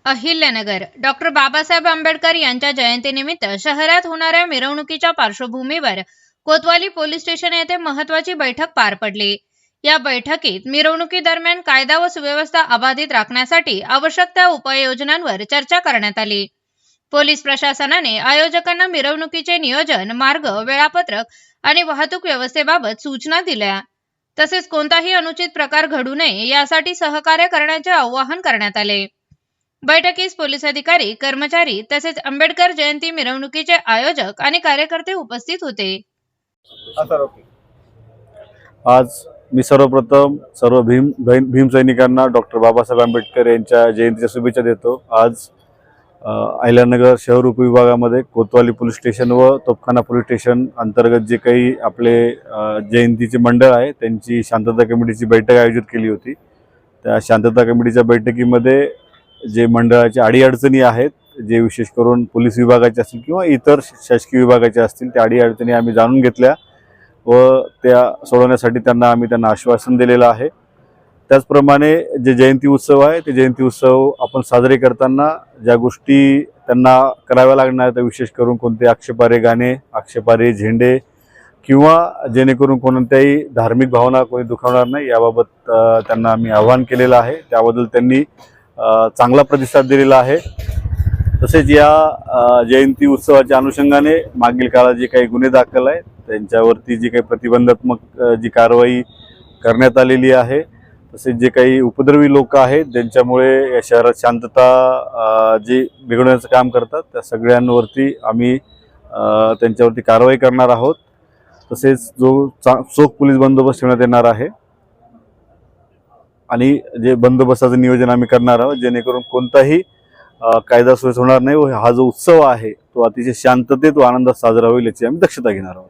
Ahilyanagar doctor Babasaheb Ambedkar यांच्या जयंतीनिमित्त शहरात होणाऱ्या मिरवणुकीच्या पार्श्वभूमीवर कोतवाली पोलीस स्टेशन येथे महत्त्वाची बैठक पार पडली। या बैठकीत मिरवणुकीदरम्यान कायदा व सुव्यवस्था अबाधित राखण्यासाठी आवश्यक त्या उपाययोजनांवर चर्चा करण्यात आली। पोलीस प्रशासनाने आयोजकांना मिरवणुकीचे नियोजन, मार्ग, वेळापत्रक आणि वाहतूक व्यवस्थेबाबत सूचना दिल्या। तसेच कोणताही अनुचित प्रकार घडू नये यासाठी सहकार्य करण्याचे आवाहन करण्यात आले। बैठकीस पोलीस अधिकारी, कर्मचारी तसेच आंबेडकर जयंती मिरवणुकीचे आयोजक आणि कार्यकर्ते उपस्थित होते। आज मी सर्वप्रथम सर्व भीम सैनिकांना डॉक्टर बाबासाहेब आंबेडकर यांच्या जयंतीच्या शुभेच्छा देतो। आज अहिल्यानगर शहर उपविभागामध्ये कोतवाली पोलीस स्टेशन व तोफखाना पोलीस स्टेशन अंतर्गत जे काही आपले जयंतीचे मंडळ आहे त्यांची शांतता कमिटीची बैठक आयोजित केली होती। त्या शांतता कमिटीच्या बैठकीमध्ये जे मंडळाचे अडीअडचणी आहेत, जे विशेष करून पोलीस विभागाचे असतील किंवा इतर शासकीय विभागाचे असतील, त्या अडीअडचणी आम्ही जाणून घेतल्या व त्या सोडवण्यासाठी त्यांना आश्वासन दिलेलं आहे। त्याचप्रमाणे जे जयंती उत्सव आहे ते जयंती उत्सव आपण साजरे करताना ज्या गोष्टी त्यांना कराव्या लागणार त्या विशेष करून कोणते आक्षेपार्ह गाणे, आक्षेपार्ह झेंडे किंवा जेणेकरून कोणत्याही धार्मिक भावना कोणी दुखावणार नाही याबाबत त्यांना आम्ही आवाहन केलेलं आहे। त्याबद्दल त्यांनी चांगला प्रतिसाद दिलेला आहे। तसेच या जयंती उत्सवाच्या अनुषंगाने मागील काळात जे काही गुन्हे दाखल आहेत त्यांच्यावरती जी काही प्रतिबंधात्मक जी कारवाई करण्यात आलेली आहे, तसेच जे काही उपद्रवी लोक आहेत ज्यांच्यामुळे या शहरात शांतता जे बिघडवण्याचं काम करतात त्या सगळ्यांवरती आम्ही त्यांच्यावरती कारवाई करणार आहोत। तसेच जो चोख पोलीस बंदोबस्त ठेवण्यात येणार आहे आणि जे बंदोबस्ताचं नियोजन आम्ही करणार आहोत जेणेकरून कोणताही कायदा सुव्यवस्था होणार नाही व हा जो उत्सव आहे तो अतिशय शांततेत व आनंदात साजरा होईल याची आम्ही दक्षता घेणार आहोत।